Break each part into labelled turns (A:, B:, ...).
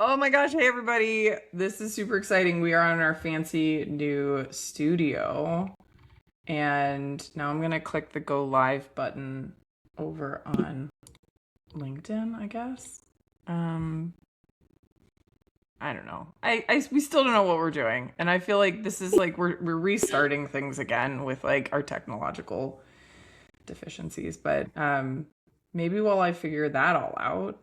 A: Oh my gosh, hey everybody. This is super exciting. We are in our fancy new studio. And now I'm going to click the go live button over on LinkedIn, I guess. I don't know. We still don't know what we're doing. And I feel like this is like we're restarting things again with like our technological deficiencies, but maybe while I figure that all out,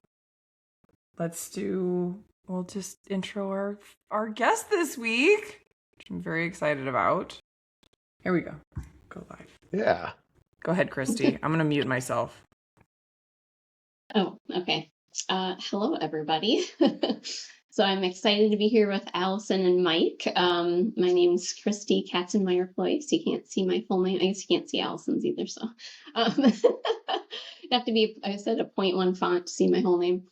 A: we'll just intro our guest this week, which I'm very excited about. Here we go. Go live.
B: Yeah.
A: Go ahead, Kristy. I'm going to mute myself.
C: Oh, okay. Hello, everybody. So I'm excited to be here with Allison and Mike. My name's Kristy Katzenmeyer-Pleuss. You can't see my full name. I guess you can't see Allison's either, so. You have to be, I said, a 0.1 font to see my whole name.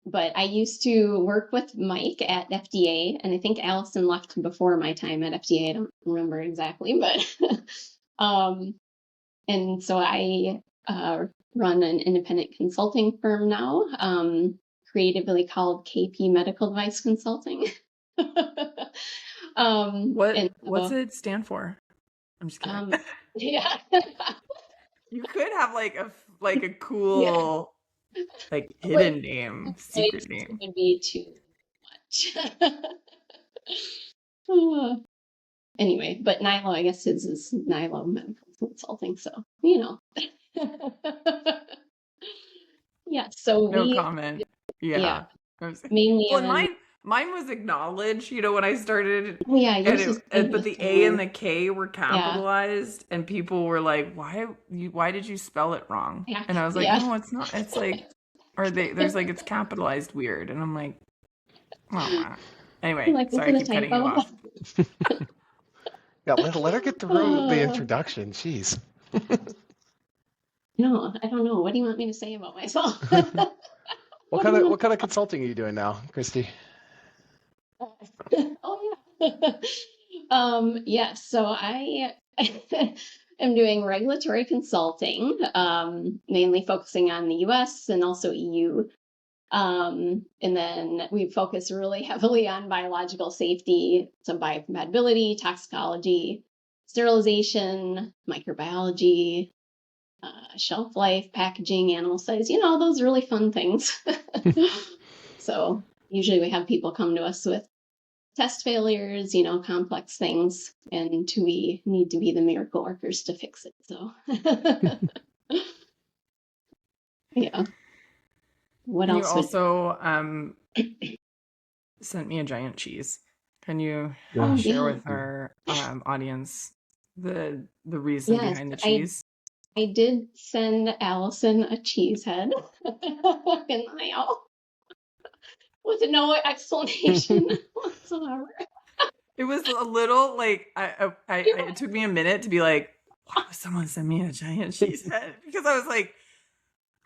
C: But I used to work with Mike at FDA, and I think Allison left before my time at FDA. I don't remember exactly, but and so I run an independent consulting firm now, creatively called KP Medical Device Consulting.
A: What's it stand for? I'm just kidding.
C: Yeah.
A: You could have like a cool like hidden name, secret name.
C: It would be too much. Anyway, but Nilo, I guess his is Nilo Medical Consulting, so you know. Yeah, so
A: no comment. Yeah.
C: Mainly
A: well, mine was acknowledged, when I started.
C: Oh, yeah,
A: but the A and the K were capitalized, and people were like, "Why did you spell it wrong?" Yeah. And I was like, "No, it's not. It's like, there's like it's capitalized weird," and I'm like, "Oh, anyway,
C: like,
A: sorry, I keep cutting you off."
B: Yeah, let her get through the introduction. Jeez.
C: No, I don't know. What do you want me to say about myself?
B: What kind of consulting are you doing now, Kristy?
C: Oh yeah. Yes. So I am doing regulatory consulting, mainly focusing on the US and also EU. And then we focus really heavily on biological safety, so biocompatibility, toxicology, sterilization, microbiology, shelf life, packaging, animal studies, those really fun things. So usually we have people come to us with test failures, complex things, and we need to be the miracle workers to fix it. So yeah. What else?
A: You also sent me a giant cheese. Can you share with our audience the reason behind the cheese?
C: I did send Allison a cheese head in the mail with no explanation whatsoever.
A: It was a little like it took me a minute to be like, why would someone send me a giant cheese head? Because I was like,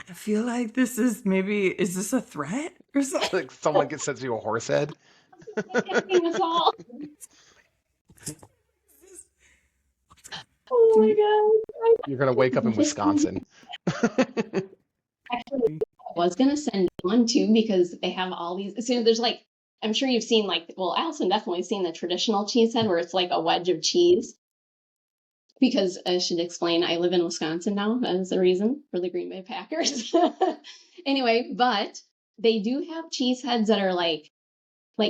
A: I feel like is this a threat or something?
B: Like someone sends you a horse head?
C: Oh my god.
B: You're going to wake up in Wisconsin.
C: Actually, I was going to send one too because they have all these. So there's like, I'm sure you've seen Allison definitely seen the traditional cheese head where it's like a wedge of cheese. Because I should explain, I live in Wisconsin now. That is the reason for the Green Bay Packers. Anyway, but they do have cheese heads that are like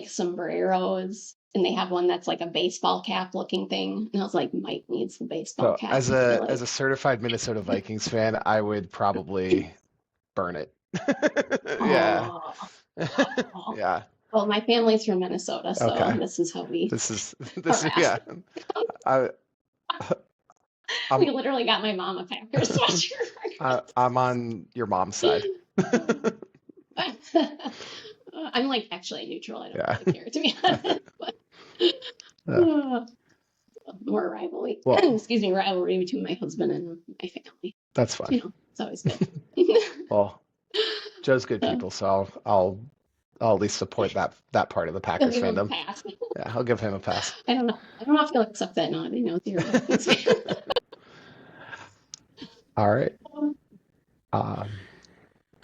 C: sombreros. And they have one that's like a baseball cap looking thing. And I was like, Mike needs the baseball cap.
B: As a certified Minnesota Vikings fan, I would probably burn it. Yeah. Yeah.
C: Well, my family's from Minnesota, so this is how we.
B: This is yeah.
C: We literally got my mom a Packers sweatshirt.
B: I'm on your mom's side.
C: I'm like actually neutral. I don't really care, to be honest. But, more rivalry. Well, excuse me, rivalry between my husband and my family.
B: That's fine.
C: It's always good.
B: Well, Joe's good people, so I'll at least support that part of the Packers fandom. Yeah, I'll give him a pass.
C: I don't know if he'll accept that now. I know you're
B: All right.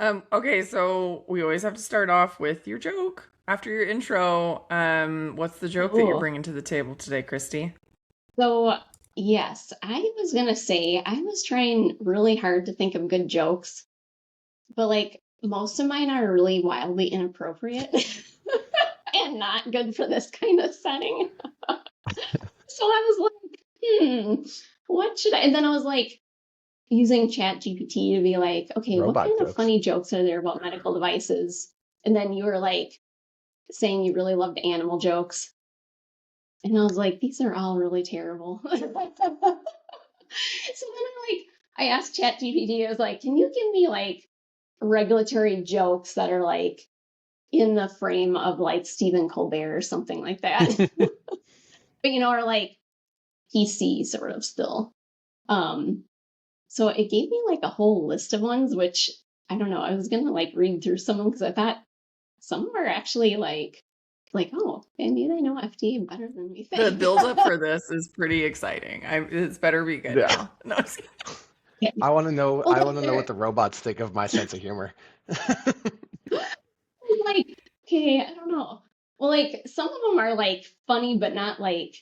A: Okay, so we always have to start off with your joke after your intro. What's the joke that you're bringing to the table today, Kristy?
C: So, yes, I was gonna say I was trying really hard to think of good jokes, but like most of mine are really wildly inappropriate and not good for this kind of setting. So I was like, what should I? And then I was like using ChatGPT to be like, okay, what kind of funny jokes are there about medical devices? And then you were like saying you really loved animal jokes. And I was like, these are all really terrible. So then I asked ChatGPT, I was like, can you give me like regulatory jokes that are like in the frame of like Stephen Colbert or something like that? But are like PC sort of still. So it gave me like a whole list of ones, which I don't know. I was gonna like read through some of them because I thought some were actually like, oh, maybe they know FDA better than we think.
A: The build-up for this is pretty exciting. It's better be good now. No,
B: I want to know. I want to know what the robots think of my sense of humor.
C: Like, okay, I don't know. Well, like some of them are like funny, but not like.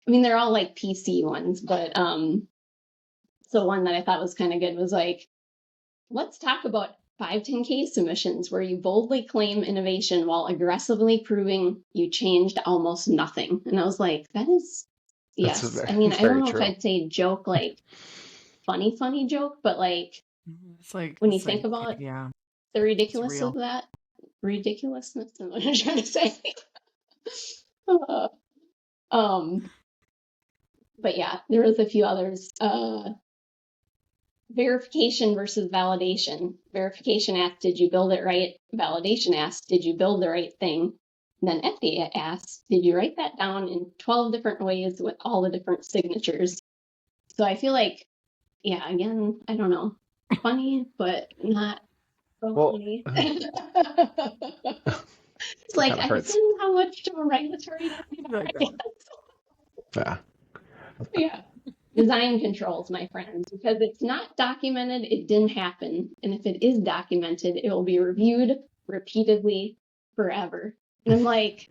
C: I mean, they're all like PC ones, but so one that I thought was kind of good was like, let's talk about 510K submissions where you boldly claim innovation while aggressively proving you changed almost nothing. And I was like, that is, yes. I mean, I don't know if I'd say joke like funny joke, but like,
A: it's like
C: when you think about the ridiculousness of that, ridiculousness, is what I'm trying to say. But yeah, there was a few others. Verification versus validation. Verification asked, did you build it right? Validation asked, did you build the right thing? And then FDA asked, did you write that down in 12 different ways with all the different signatures? So I feel like, yeah, again, I don't know. Funny, but not so funny. It's like, I didn't know how much regulatory.
B: Yeah.
C: Yeah. Design controls, my friends, because it's not documented, it didn't happen. And if it is documented, it will be reviewed repeatedly forever. And I'm like,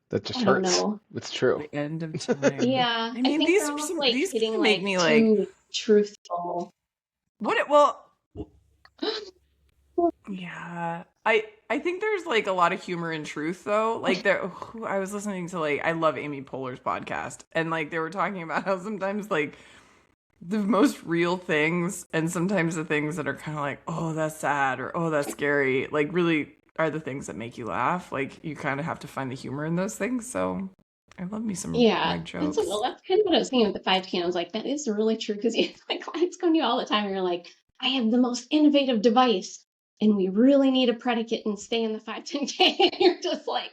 B: that just hurts. Know. It's true.
A: The end of time.
C: Yeah.
A: I mean, these are some,
C: like
A: these
C: hitting
A: make
C: like
A: me
C: too like truthful.
A: Yeah. I think there's like a lot of humor in truth though. Like I was listening to I love Amy Poehler's podcast, and like they were talking about how sometimes like the most real things and sometimes the things that are kind of like, oh, that's sad or oh, that's scary, like really are the things that make you laugh. Like you kind of have to find the humor in those things. So I love me some reg jokes.
C: Well, that's kind of what I was thinking with the 510K. I was like, that is really true because like clients come to you all the time and you're like, I have the most innovative device. And we really need a predicate and stay in the 510K. And you're just like,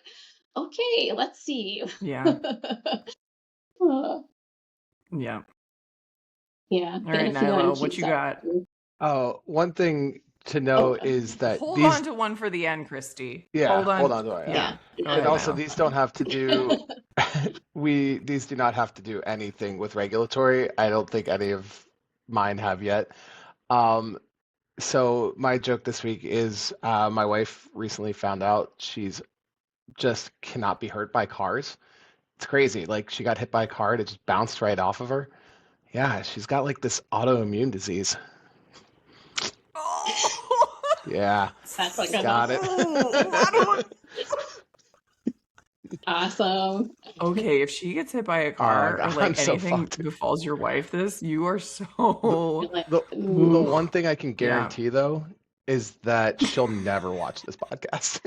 C: okay, let's see.
A: Yeah. Yeah.
C: Yeah.
A: All right, Nilo, what you got?
B: Oh, one thing to know is that
A: hold on to one for the end, Kristy.
B: Yeah, hold on to it. Yeah. And also, these don't have to do. These do not have to do anything with regulatory. I don't think any of mine have yet. So my joke this week is my wife recently found out she's just cannot be hurt by cars. It's crazy. Like she got hit by a car and it just bounced right off of her. Yeah, she's got like this autoimmune disease.
A: Oh.
B: Yeah.
C: That's like
B: got it.
C: Awesome.
A: Okay, if she gets hit by a car or like anything befalls your wife you are so...
B: The one thing I can guarantee, though, is that she'll never watch this podcast.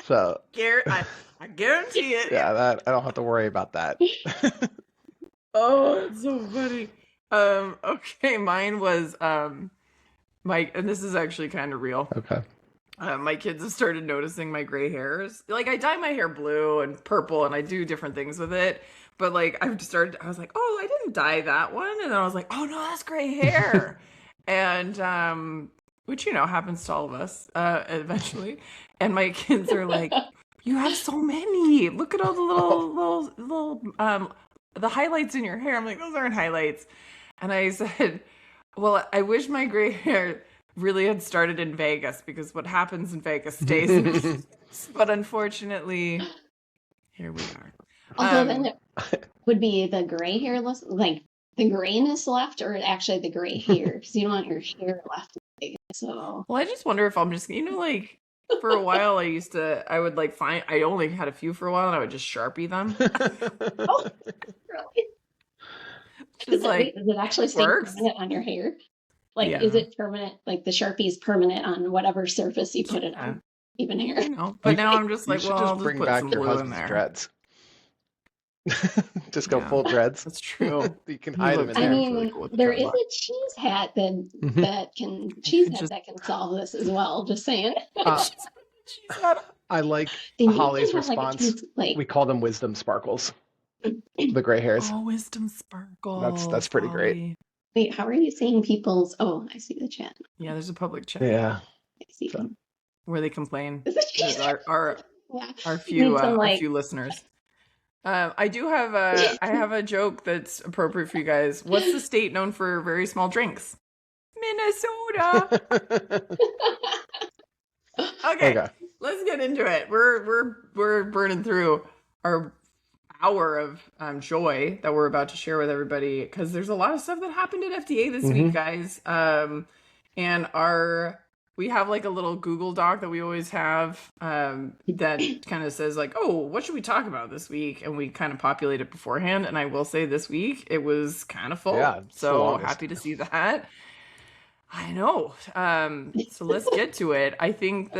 B: so
A: I guarantee it.
B: Yeah, that I don't have to worry about that.
A: Oh, it's so funny. Okay, mine was and this is actually kind of real.
B: Okay.
A: My kids have started noticing my gray hairs. Like I dye my hair blue and purple and I do different things with it. But like I was like, oh, I didn't dye that one. And then I was like, oh no, that's gray hair. And which, happens to all of us eventually. And my kids are like, you have so many. Look at all the little the highlights in your hair. I'm like, those aren't highlights. And I said, Well, I wish my gray hair really had started in Vegas, because what happens in Vegas stays in Vegas. But unfortunately, here we are.
C: Although then it would be the gray hair, like the grayness left, or actually the gray hair, because you don't want your hair left. So.
A: Well, I just wonder if I'm just, like, for a while I would like I only had a few for a while, and I would just Sharpie them.
C: Oh, really? Is it actually stay permanent on your hair? Like, is it permanent? Like the Sharpie is permanent on whatever surface you put it on, even hair.
A: But now I'm just like, well, I'll just
B: bring
A: put
B: back
A: some
B: your
A: blue in
B: husband's
A: there.
B: dreads. Just go full dreads.
A: That's true.
B: You can hide them in
C: I
B: there.
C: mean,
A: really cool
C: there is a cheese hat that can solve this as well. Just saying.
B: I like Holly's response. We call them wisdom sparkles. The gray hairs.
A: Oh, wisdom sparkles.
B: That's pretty great.
C: Wait, how are you saying people's? Oh, I see the chat.
A: Yeah, there's a public chat.
B: Yeah.
C: I see them.
A: Where they complain. Our few listeners. I do have I have a joke that's appropriate for you guys. What's the state known for very small drinks? Minnesota. Okay, let's get into it. We're burning through our hour of joy that we're about to share with everybody, because there's a lot of stuff that happened at FDA this week, guys. And we have like a little Google Doc that we always have that kind of says like, oh, what should we talk about this week? And we kind of populate it beforehand. And I will say this week it was kind of full. Yeah, so happy to see that. I know. So let's get to it. I think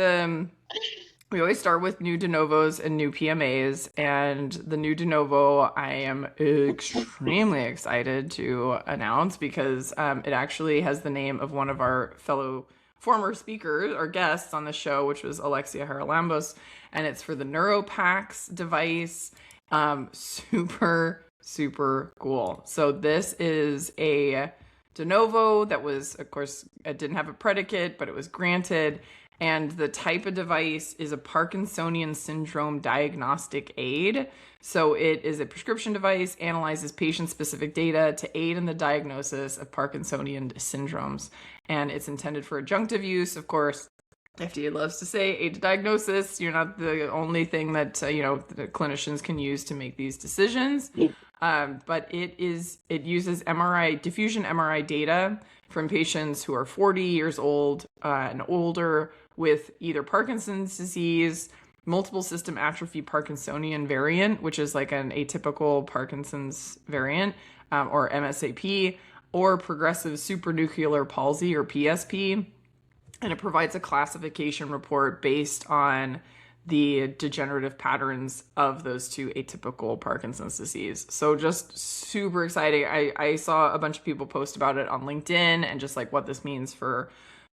A: we always start with new de novos and new PMAs, and the new de novo I am extremely excited to announce, because it actually has the name of one of our fellow former speakers or guests on the show, which was Alexia Haralambos, and it's for the Neuropacs device. Super, super cool. So this is a de novo that was, of course, it didn't have a predicate, but it was granted. And the type of device is a Parkinsonian syndrome diagnostic aid. So it is a prescription device, analyzes patient-specific data to aid in the diagnosis of Parkinsonian syndromes. And it's intended for adjunctive use. Of course, FDA loves to say aid to diagnosis. You're not the only thing that, the clinicians can use to make these decisions. But it uses diffusion MRI data from patients who are 40 years old and older with either Parkinson's disease, multiple system atrophy Parkinsonian variant, which is like an atypical Parkinson's variant, or MSAP, or progressive supranuclear palsy, or PSP. And it provides a classification report based on the degenerative patterns of those two atypical Parkinson's disease. So just super exciting. I saw a bunch of people post about it on LinkedIn, and just like what this means for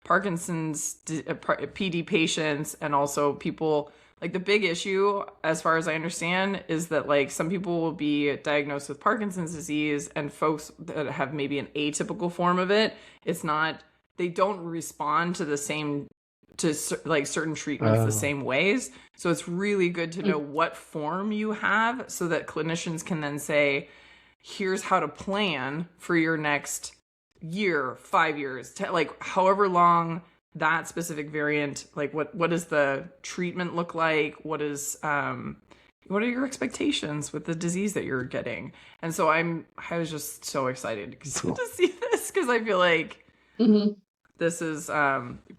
A: Parkinson's PD patients, and also people, like the big issue, as far as I understand, is that like some people will be diagnosed with Parkinson's disease, and folks that have maybe an atypical form of it, they don't respond to like certain treatments the same ways. So it's really good to know what form you have, so that clinicians can then say, here's how to plan for your next year, 5 years, like however long that specific variant, like what does the treatment look like? What are your expectations with the disease that you're getting? And so I was just so excited to see this, because I feel like this is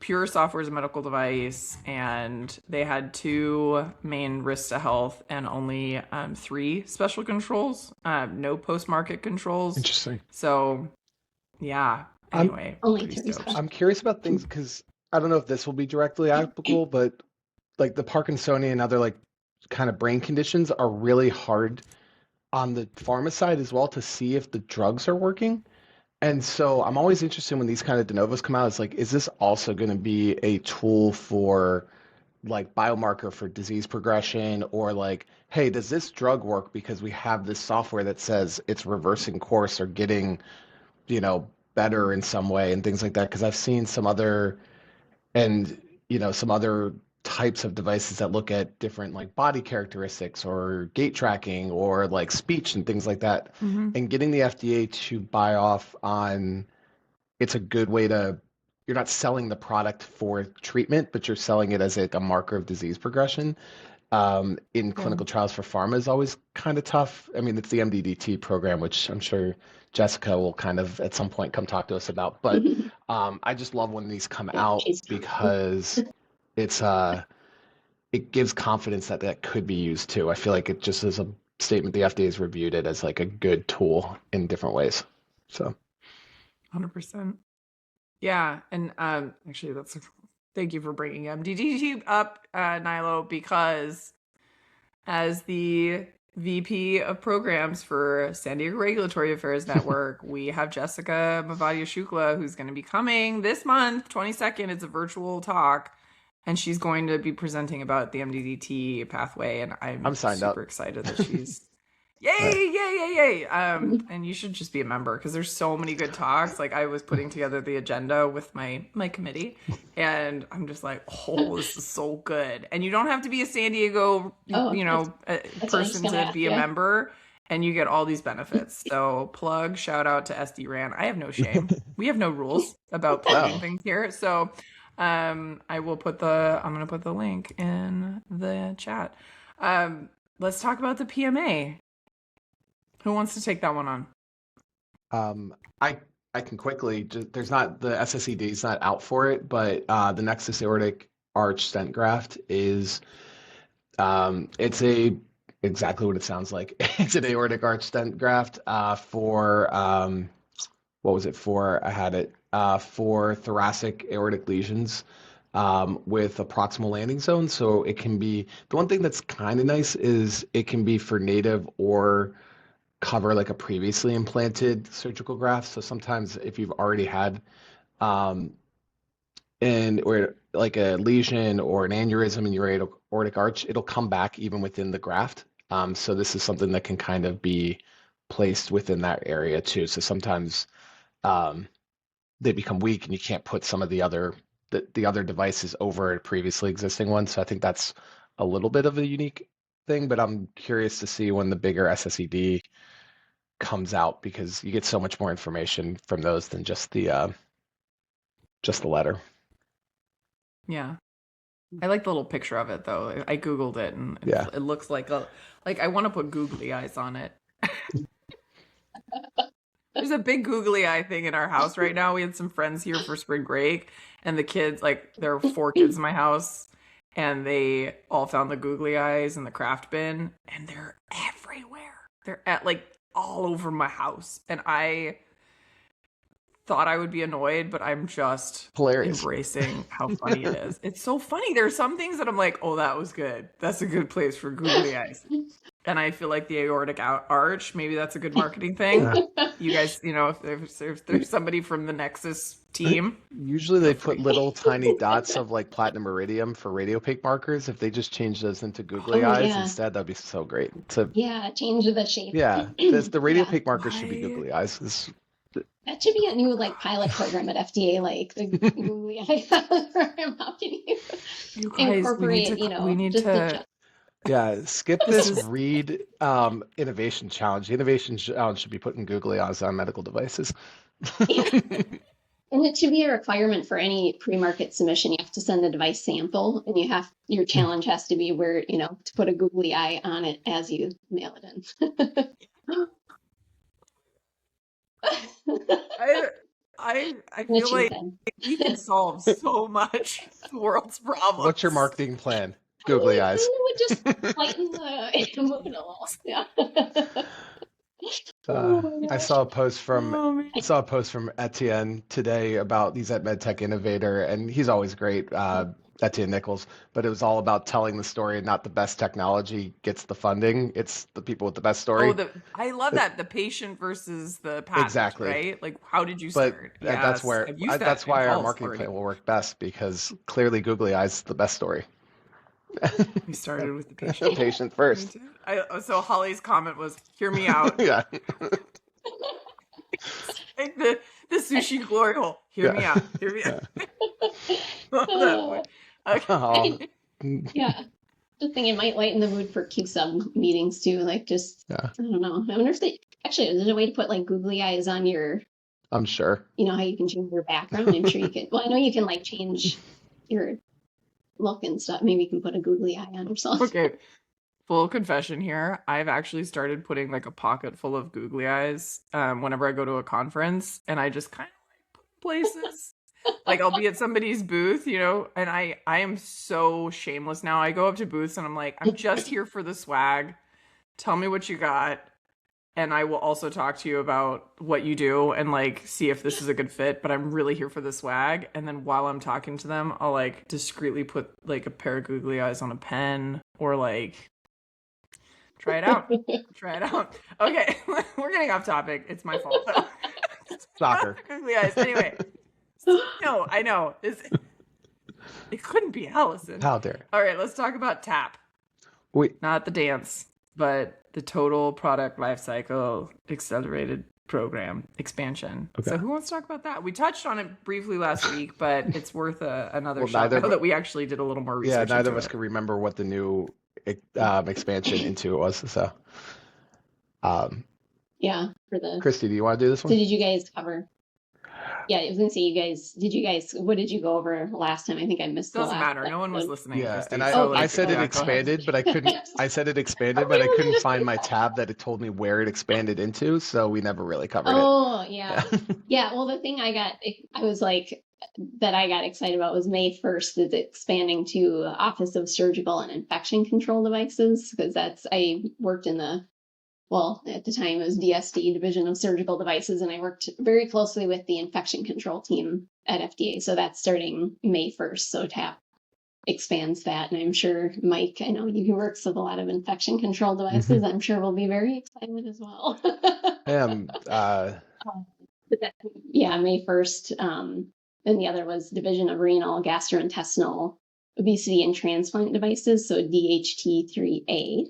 A: Pure Software is a medical device, and they had 2 main risks to health and only 3 special controls, no post-market controls.
B: Interesting.
A: So, yeah. Anyway,
B: I'm curious about things, because I don't know if this will be directly applicable, but like the Parkinsonian and other like kind of brain conditions are really hard on the pharma side as well to see if the drugs are working. And so I'm always interested when these kind of de novos come out. It's like, is this also going to be a tool for like biomarker for disease progression, or like, hey, does this drug work because we have this software that says it's reversing course or getting, better in some way, and things like that? Because I've seen some other types of devices that look at different like body characteristics or gait tracking or like speech and things like that. And getting the FDA to buy off on it's a good way to, you're not selling the product for treatment, but you're selling it as like a marker of disease progression. In
A: Yeah.
B: clinical trials for pharma is always kind of tough. I mean, it's the MDDT program, which I'm sure Jessica will kind of at some point come talk to us about. But I just love when these come
C: Yeah,
B: out
C: she's
B: because it's it gives confidence that that could be used too. I feel like it just is a statement the FDA has reviewed it as like a good tool in different ways. So
A: 100%. Yeah, and actually, thank you for bringing MDDT up, Nilo, because as the VP of programs for San Diego Regulatory Affairs Network, we have Jessica Mavadia Shukla, who's going to be coming this month, 22nd. It's a virtual talk, and she's going to be presenting about the MDDT pathway, and I'm
B: signed
A: super
B: up.
A: excited that she's yay. And you should just be a member because there's so many good talks. Like, I was putting together the agenda with my committee, and I'm just like, oh, this is so good. And you don't have to be a San Diego person to be a member, and you get all these benefits. So shout out to SD-RAN. I have no shame. We have no rules about plugging things here. So I'm gonna put the link in the chat. Let's talk about the PMA. Who wants to take that one
B: on? I can quickly. There's not, the SSED is not out for it, but the NEXUS Aortic Arch Stent Graft is it's exactly what it sounds like. It's an aortic arch stent graft for what was it for? I had it for thoracic aortic lesions with a proximal landing zone. So it can be, the one thing that's kind of nice is it can be for native or cover like a previously implanted surgical graft. So sometimes if you've already had um, or like a lesion or an aneurysm in your aortic arch, it'll come back even within the graft. So this is something that can kind of be placed within that area too. So sometimes they become weak and you can't put some of the other devices over a previously existing one. So I think that's a little bit of a unique thing, but I'm curious to see when the bigger SSED comes out because you get so much more information from those than just the letter.
A: Yeah. I like the little picture of it though. I Googled it and it looks like I want to put googly eyes on it. There's a big googly eye thing in our house right now. We had some friends here for spring break and the kids, like there are 4 kids in my house and they all found the googly eyes in the craft bin and they're everywhere. They're at like all over my house. And I thought I would be annoyed, but I'm just
B: hilarious,
A: embracing how funny it is. It's so funny. There's some things that I'm like, oh, that was good. That's a good place for googly eyes. And I feel like the aortic arch, maybe that's a good marketing thing. You guys, if there's somebody from the NEXUS team.
B: Usually they put little tiny dots of like platinum iridium for radiopaque markers. If they just change those into googly eyes instead, that'd be so great.
C: Change the shape.
B: Yeah, the radiopaque markers should be googly eyes.
C: That should be a new pilot program at FDA, like the googly eye program. How can you
A: guys,
C: incorporate?
A: We need to.
B: Yeah, skip this READ innovation challenge. The innovation challenge should be putting googly eyes on medical devices.
C: And it should be a requirement for any pre-market submission. You have to send a device sample, and your challenge has to be where to put a googly eye on it as you mail it in.
A: I feel like we can solve so much of the world's problems.
B: What's your marketing plan? Googly eyes.
C: It would just lighten the mood a little. Yeah.
B: I saw a post from Etienne today about, he's at MedTech Innovator and he's always great, Etienne Nichols, but it was all about telling the story and not the best technology gets the funding. It's the people with the best story.
A: I love that. The patient versus the patent,
B: exactly.
A: Right? Like, how did you start?
B: But that's why our marketing plan will work best, because clearly googly eyes is the best story.
A: We started with the patient.
B: Patient first.
A: So Holly's comment was, "Hear me out."
B: Yeah.
A: Like the sushi glory hole. Hear me out. Hear me out. Okay.
C: Yeah. Just think it might lighten the mood for Q-sub meetings too. Like, just I don't know. I wonder if there's a way to put like googly eyes on your
B: I'm sure.
C: You know how you can change your background? I'm sure you can. Well, I know you can like change your look and stuff. Maybe you can put a googly eye on yourself.
A: Okay. Full confession here. I've actually started putting like a pocket full of googly eyes whenever I go to a conference, and I just kind of like put places. Like I'll be at somebody's booth, you know, and I am so shameless now. I go up to booths and I'm like, I'm just here for the swag. Tell me what you got. And I will also talk to you about what you do and like see if this is a good fit, but I'm really here for the swag. And then while I'm talking to them, I'll like discreetly put like a pair of googly eyes on a pen or like try it out. Try it out. Okay, we're getting off topic. It's my fault though.
B: Soccer.
A: Googly eyes. Anyway. No, I know. It couldn't be Allison.
B: How dare.
A: All right, let's talk about TAP.
B: Wait.
A: Not the dance, but the total product lifecycle accelerated program expansion. Okay. So who wants to talk about that? We touched on it briefly last week, but it's worth another shot now that we actually did a little more research.
B: Yeah, neither of us could remember what the new expansion into it was. So,
C: yeah, for the
B: Kristy, do you want to do this one?
C: So did you guys cover? Yeah, I was gonna say, what did you go over last time? I think I missed the last.
A: Doesn't matter. No one was listening.
B: Yeah,
A: Kristy,
B: and I said it expanded, but I couldn't. I said it expanded, but I couldn't find my tab that it told me where it expanded into, so we never really covered it.
C: Oh, yeah. Yeah, well, the thing I got excited about was May 1st is expanding to Office of Surgical and Infection Control Devices, because I worked in at the time it was DSD, Division of Surgical Devices, and I worked very closely with the infection control team at FDA. So that's starting May 1st. So TAP expands that. And I'm sure, Mike, I know you works with a lot of infection control devices. I'm sure we'll be very excited as well.
B: I am.
C: May 1st. And the other was Division of Renal, Gastrointestinal, Obesity, and Transplant Devices. So DHT3A.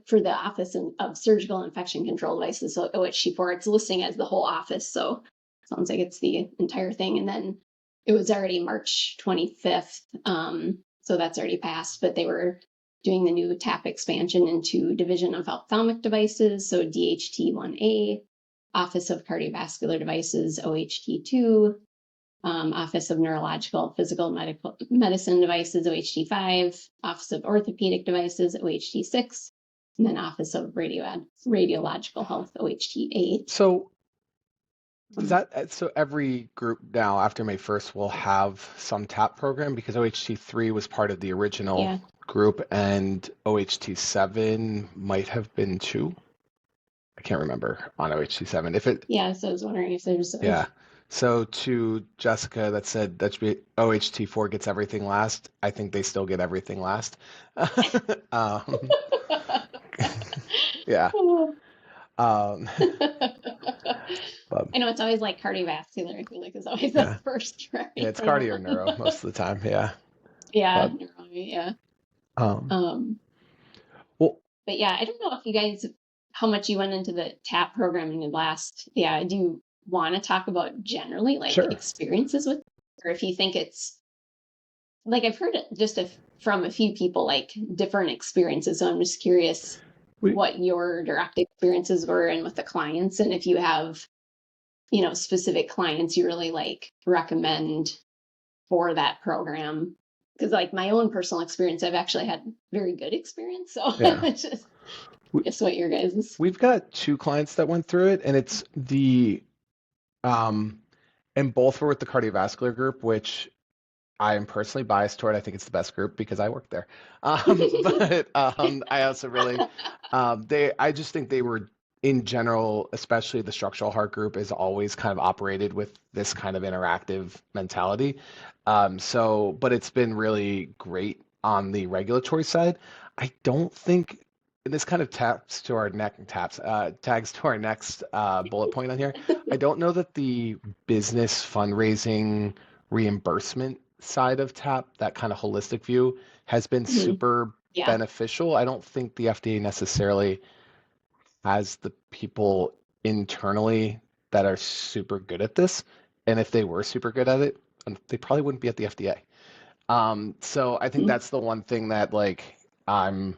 C: For the Office of Surgical Infection Control Devices, so OHT4, it's listing as the whole office, so sounds like it's the entire thing. And then it was already March 25th, so that's already passed, but they were doing the new TAP expansion into Division of Ophthalmic Devices, so DHT1A, Office of Cardiovascular Devices, OHT2, Office of Neurological Physical Medicine Devices, OHT5, Office of Orthopedic Devices, OHT6, and then Office of Radiological Health, OHT8.
B: So every group now after May 1st will have some TAP program, because OHT3 was part of the original group and OHT7 might have been too. I can't remember on OHT7.
C: So I was wondering if there's
B: So to Jessica that said that should be OHT4 gets everything last. I think they still get everything last. Yeah.
C: But, I know it's always like cardiovascular. I feel like it's always the first, right?
B: Yeah, it's cardio or neuro most of the time. Yeah.
C: Yeah. Neuro, yeah. But yeah, I don't know if you guys, how much you went into the TAP program in the last. Yeah, do you want to talk about generally experiences with, or if you think it's like, I've heard it just from a few people, like different experiences. So I'm just curious what your direct experiences were and with the clients, and if you have, specific clients you really recommend for that program. Because my own personal experience, I've actually had very good experience. So it's just what your guys is.
B: We've got 2 clients that went through it, and it's and both were with the cardiovascular group, which I am personally biased toward. I think it's the best group because I work there. But I also really, I just think they were, in general, especially the structural heart group, is always kind of operated with this kind of interactive mentality. But it's been really great on the regulatory side. I don't think, and this kind of tags to our next bullet point on here. I don't know that the business fundraising reimbursement side of TAP, that kind of holistic view, has been super beneficial. I don't think the FDA necessarily has the people internally that are super good at this. And if they were super good at it, they probably wouldn't be at the FDA. So I think that's the one thing that I'm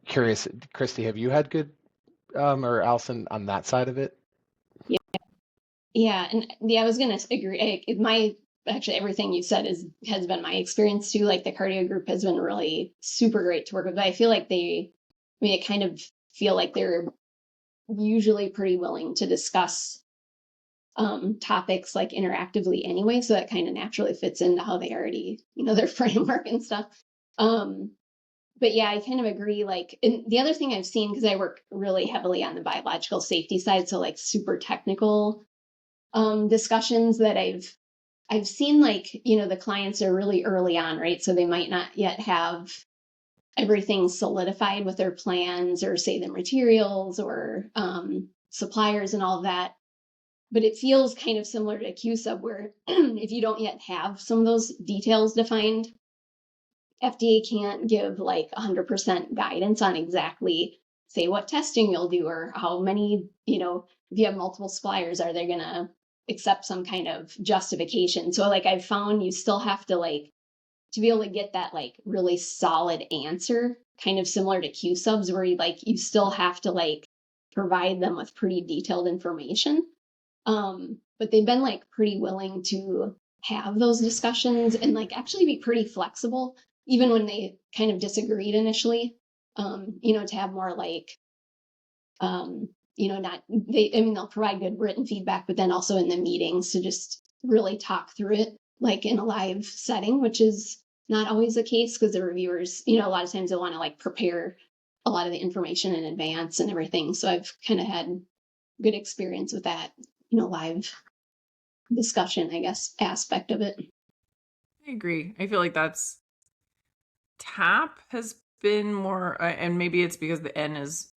B: curious. Kristy, have you had good or Allison on that side of it?
C: Yeah, and I was gonna agree. Actually, everything you said has been my experience too. Like the cardio group has been really super great to work with. But I feel like I kind of feel like they're usually pretty willing to discuss topics like interactively anyway, so that kind of naturally fits into how they already, their framework and stuff. But yeah, I kind of agree. Like, and the other thing I've seen, because I work really heavily on the biological safety side, so like super technical discussions that I've seen, like, the clients are really early on, right? So they might not yet have everything solidified with their plans or say the materials or suppliers and all of that. But it feels kind of similar to Q-Sub, where if you don't yet have some of those details defined, FDA can't give like 100% guidance on exactly, say, what testing you'll do or how many, if you have multiple suppliers, are they going to accept some kind of justification? So like I've found you still have to to be able to get that like really solid answer, kind of similar to Q-Subs, where you still have to provide them with pretty detailed information. But they've been pretty willing to have those discussions and actually be pretty flexible, even when they kind of disagreed initially. To have more not they'll provide good written feedback, but then also in the meetings to just really talk through it in a live setting, which is not always the case because the reviewers, a lot of times they want to prepare a lot of the information in advance and everything. So I've kind of had good experience with that, live discussion, I guess, aspect of it.
A: I agree. I feel like TAP has been more, and maybe it's because the N is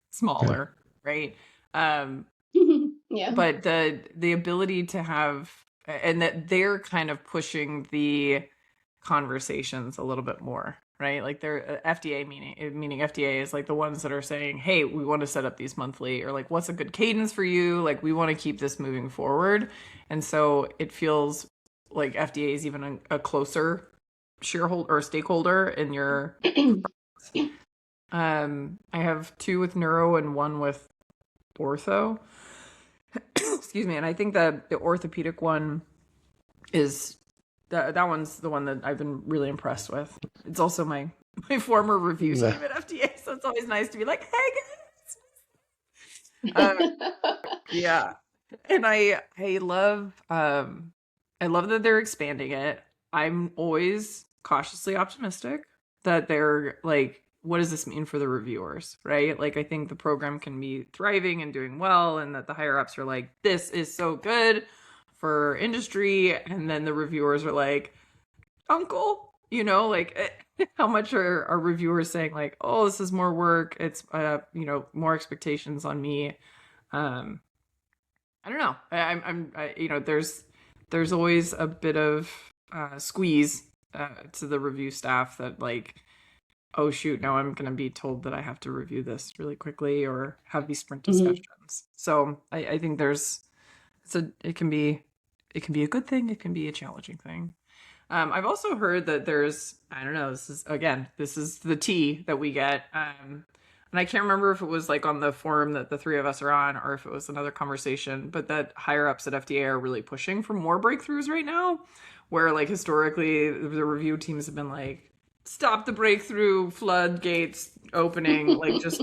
A: smaller, right?
C: Yeah.
A: But the ability to have, and that they're kind of pushing the conversations a little bit more, right? Like they're FDA meaning FDA is the ones that are saying, hey, we want to set up these monthly, or what's a good cadence for you? We want to keep this moving forward. And so it feels like FDA is even a closer shareholder or stakeholder in your I have 2 with neuro and 1 with ortho. Excuse me. And I think that the orthopedic one is that one's the one that I've been really impressed with. It's also my former review team at FDA, so it's always nice to be like, hey guys. Yeah, and I love that they're expanding it. I'm always cautiously optimistic that they're what does this mean for the reviewers, right? I think the program can be thriving and doing well, and that the higher ups are like, this is so good for industry, and then the reviewers are like, uncle, how much are reviewers saying oh, this is more work, it's more expectations on me. I don't know. There's always a bit of squeeze to the review staff that oh shoot, now I'm going to be told that I have to review this really quickly or have these sprint discussions. Mm-hmm. So I think it can be a good thing. It can be a challenging thing. I've also heard that there's, I don't know, this is the tea that we get. And I can't remember if it was on the forum that the 3 of us are on, or if it was another conversation, but that higher ups at FDA are really pushing for more breakthroughs right now, where historically the review teams have been stop the breakthrough floodgates opening, just,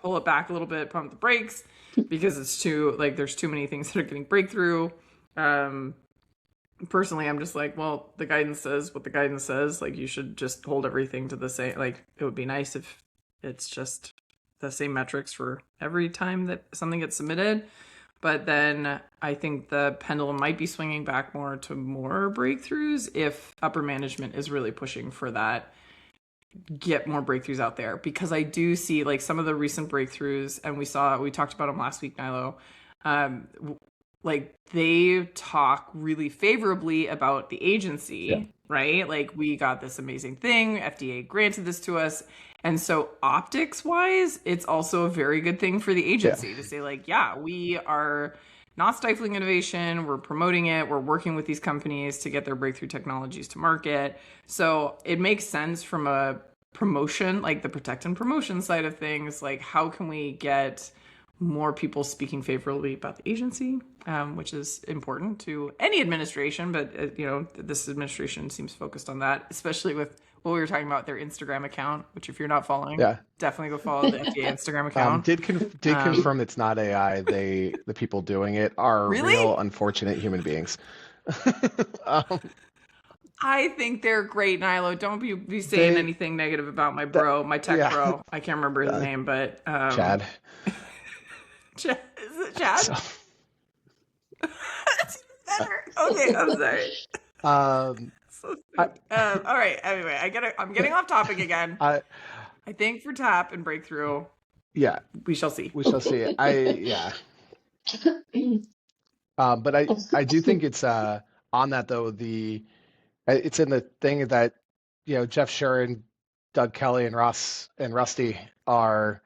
A: pull it back a little bit, pump the brakes, because it's too, there's too many things that are getting breakthrough. Personally, I'm just well, the guidance says what the guidance says. You should just hold everything to the same. It would be nice if it's just the same metrics for every time that something gets submitted. But then I think the pendulum might be swinging back more to more breakthroughs if upper management is really pushing for that, get more breakthroughs out there. Because I do see some of the recent breakthroughs, and we talked about them last week, Nilo, they talk really favorably about the agency, right? We got this amazing thing, FDA granted this to us. And so optics wise, it's also a very good thing for the agency to say we are not stifling innovation. We're promoting it. We're working with these companies to get their breakthrough technologies to market. So it makes sense from a promotion, the protect and promotion side of things. How can we get more people speaking favorably about the agency, which is important to any administration. But, this administration seems focused on that, especially with what we were talking about, their Instagram account, which if you're not following, definitely go follow the FDA Instagram account.
B: Did confirm it's not AI. The people doing it are real unfortunate human beings.
A: I think they're great, Nilo. Don't be saying anything negative about my bro, my tech bro. I can't remember his name, but
B: Chad.
A: Is it Chad? So. That's better. Okay, I'm sorry. All right. Anyway, I'm getting off topic again. I think for TAP and breakthrough.
B: Yeah,
A: we shall see.
B: We shall see. But I do think it's on that though. It's in the thing that Jeff Shuren, Doug Kelly, and Rusty are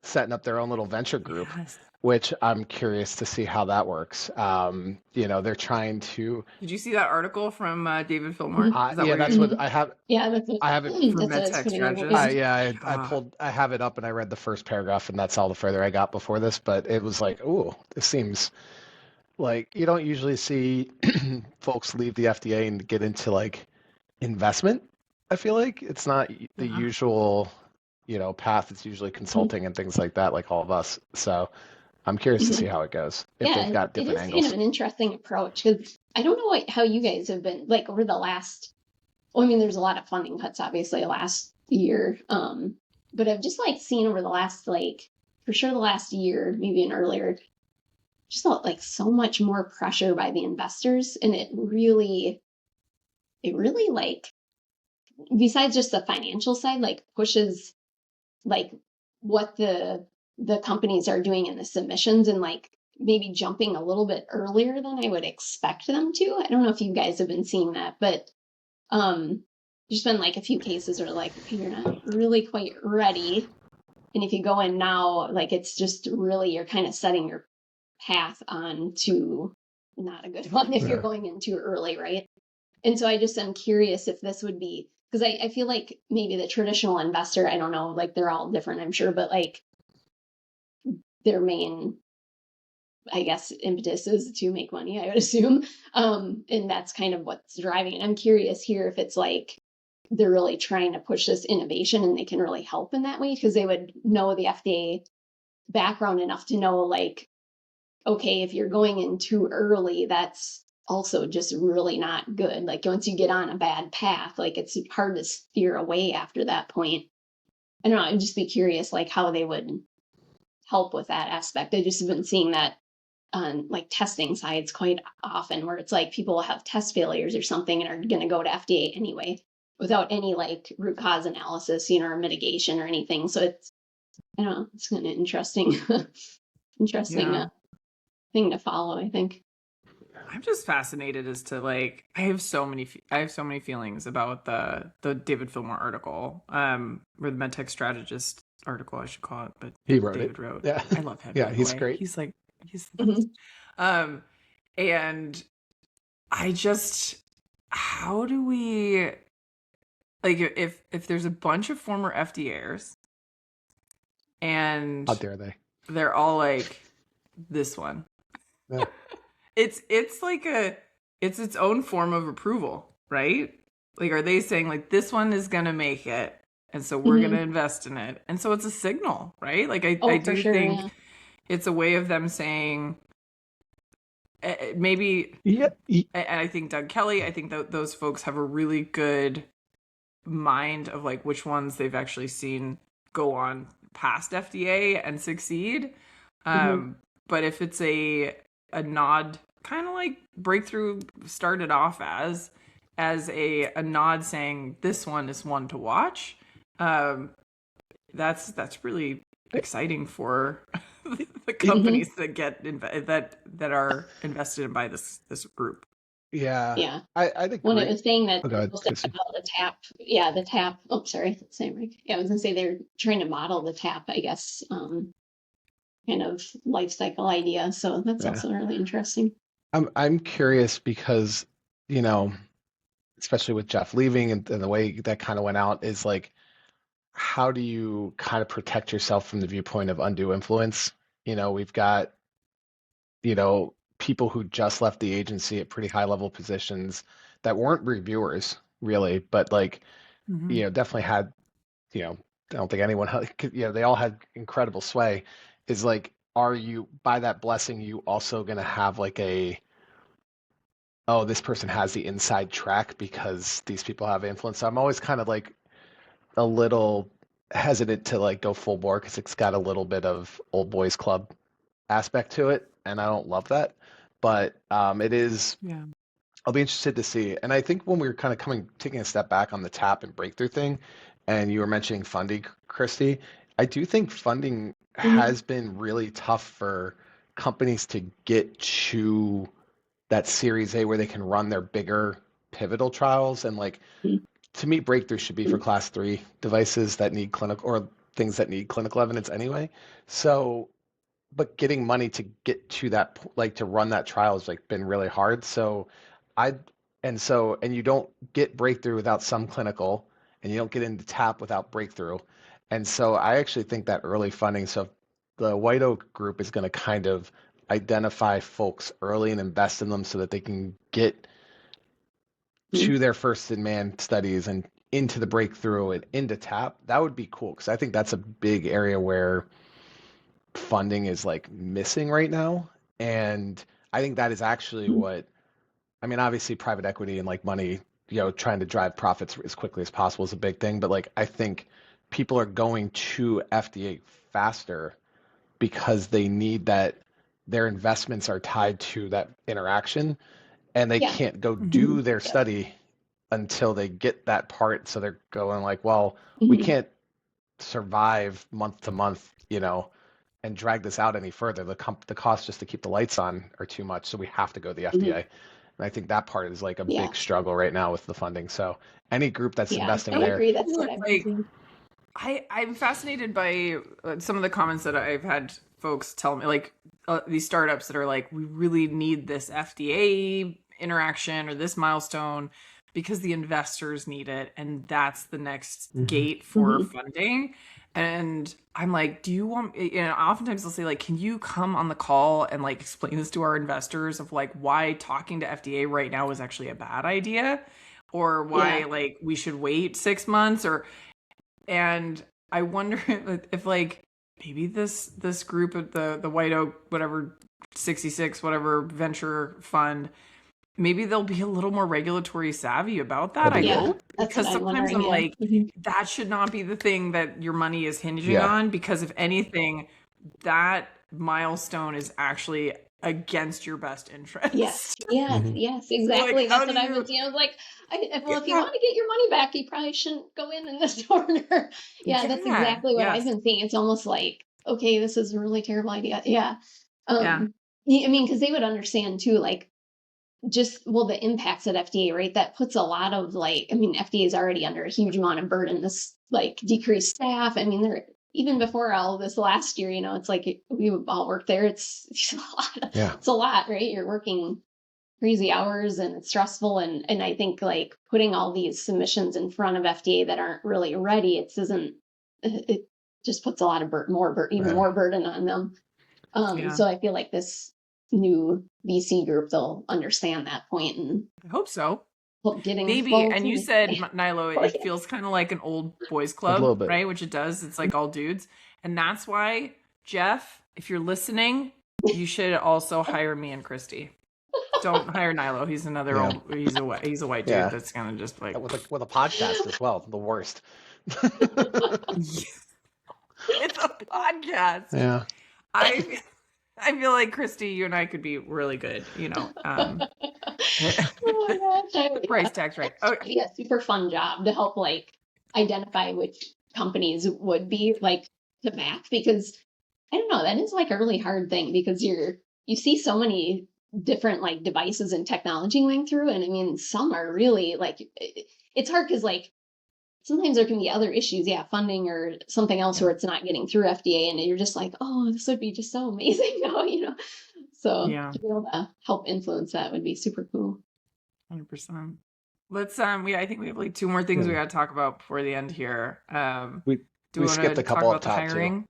B: setting up their own little venture group. Yes. Which I'm curious to see how that works. They're trying to.
A: Did you see that article from David Fillmore?
B: That's what I have.
C: Yeah,
B: I have it
A: for MedTech strategist.
B: I have it up and I read the first paragraph and that's all the further I got before this. But it was like, ooh, this seems like you don't usually see folks leave the FDA and get into like investment. I feel like it's not the usual, path. It's usually consulting and things like that, like all of us. So. I'm curious to see how it goes. If they've got different angles.
C: Kind of an interesting approach because I don't know how you guys have been like over the last. Well, I mean, there's a lot of funding cuts, obviously, last year. But I've just seen over the last for sure the last year, maybe even earlier, just felt so much more pressure by the investors, and it really besides just the financial side, pushes what the companies are doing in the submissions and maybe jumping a little bit earlier than I would expect them to. I don't know if you guys have been seeing that, but there's been a few cases where okay, you're not really quite ready. And if you go in now, it's just really, you're kind of setting your path on to not a good one if you're going in too early, right? And so I just am curious if this would be, because I feel like maybe the traditional investor, I don't know, they're all different, I'm sure, but their main, I guess, impetus is to make money, I would assume. And that's kind of what's driving it. I'm curious here if it's they're really trying to push this innovation and they can really help in that way because they would know the FDA background enough to know okay, if you're going in too early, that's also just really not good. Once you get on a bad path, it's hard to steer away after that point. I don't know, I'd just be curious how they would help with that aspect. I just have been seeing that on testing sides quite often where it's people will have test failures or something and are going to go to FDA anyway without any root cause analysis, or mitigation or anything. So it's, I don't know, it's kind of interesting thing to follow, I think.
A: I'm just fascinated as to I have so many feelings about the David Fillmore article, or the MedTech strategist article, I should call it, but David wrote.
B: Yeah,
A: I love him.
B: Yeah, he's great.
A: He's the best. And I just, how do we if there's a bunch of former FDAers and
B: how dare they?
A: They're all this one. Yeah. It's its own form of approval, right? Are they saying this one is gonna make it, and so we're gonna invest in it, and so it's a signal, right? I do think it's a way of them saying maybe. Yeah. And I think Doug Kelly, I think those folks have a really good mind of which ones they've actually seen go on past FDA and succeed. But if it's a nod, kind of breakthrough started off as a nod saying this one is one to watch, that's really exciting for the companies that get that are invested in by this group.
B: Yeah. I think
C: when it was saying that about the TAP, the TAP. Oh, sorry, same right. Yeah, I was gonna say they're trying to model the TAP, I guess, kind of life cycle idea. So that's also really interesting.
B: I'm curious because especially with Jeff leaving and the way that kind of went out is how do you kind of protect yourself from the viewpoint of undue influence? We've got, people who just left the agency at pretty high level positions that weren't reviewers really, but like, definitely had, I don't think anyone had, they all had incredible sway. Is like, are you, by that blessing, you also going to have like oh, this person has the inside track because these people have influence. So I'm always kind of like a little hesitant to like go full bore because it's got a little bit of old boys club aspect to it, and I don't love that. But it is.
A: Yeah.
B: I'll be interested to see. And I think when we were kind of taking a step back on the TAP and breakthrough thing, and you were mentioning funding, Kristy, I do think funding has been really tough for companies to get to that Series A where they can run their bigger pivotal trials. And like, to me, breakthrough should be for class 3 devices that need clinical, or things that need clinical evidence anyway. So, but getting money to get to that, like to run that trial has like been really hard. So I, and you don't get breakthrough without some clinical, and you don't get into TAP without breakthrough. And so I actually think that early funding, so the White Oak group is going to kind of identify folks early and invest in them so that they can get to their first in man studies and into the breakthrough and into TAP. That would be cool, because I think that's a big area where funding is like missing right now. And I think that is actually what, I mean, obviously private equity and like money, trying to drive profits as quickly as possible is a big thing. But like, I think people are going to FDA faster because they need that, their investments are tied to that interaction, and they can't go do their study until they get that part. So they're going like, well, we can't survive month to month, and drag this out any further. The cost just to keep the lights on are too much. So we have to go to the FDA. And I think that part is like a big struggle right now with the funding. So any group that's investing
C: I
B: there.
C: agree. That's what I've been seeing.
A: I'm fascinated by some of the comments that I've had folks tell me, like these startups that are like, we really need this FDA interaction or this milestone because the investors need it. And that's the next gate for funding. And I'm like, do you want, oftentimes they'll say like, can you come on the call and like explain this to our investors of like why talking to FDA right now is actually a bad idea, or why like we should wait 6 months, and I wonder if like maybe this group at the White Oak, whatever, 66, whatever venture fund, maybe they'll be a little more regulatory savvy about that. I hope, because sometimes I'm like, that should not be the thing that your money is hinging on, because if anything, that milestone is actually against your best interest.
C: Yes, exactly. So like, that's what I was, I was like, if you want to get your money back, you probably shouldn't go in this order. That's exactly what I've been seeing. It's almost like, okay, this is a really terrible idea. I mean, because they would understand too, like, just, the impacts at FDA, right? That puts a lot of like, I mean, FDA is already under a huge amount of burden, this like decreased staff. I mean, they're, even before all of this last year, it's like we all work there. It's a lot. It's a lot, right? You're working crazy hours and it's stressful. And I think like putting all these submissions in front of FDA that aren't really ready, it just puts a lot of more burden on them. So I feel like this new VC group, they'll understand that point, and
A: I hope so.
C: Maybe.
A: And you said, Nilo, it feels kind of like an old boys club, right? Which it does. It's like all dudes. And that's why, Jeff, if you're listening, you should also hire me and Kristy. Don't hire Nilo. He's another he's a white dude that's kind of just like
B: with a podcast as well. The worst.
A: It's a podcast.
B: Yeah.
A: I feel like Kristy, you and I could be really good,
C: Oh my gosh,
A: price tags right.
C: Oh, yeah, super fun job to help like identify which companies would be like to back, because I don't know, that is like a really hard thing, because you see so many different like devices and technology going through, and I mean some are really like, it's hard because like sometimes there can be other issues, funding or something else where it's not getting through FDA, and you're just like, oh, this would be just so amazing, So to be able to help influence that would be super cool.
A: 100%. Let's I think we have like 2 more things we got to talk about before the end here.
B: We skipped a couple up top too.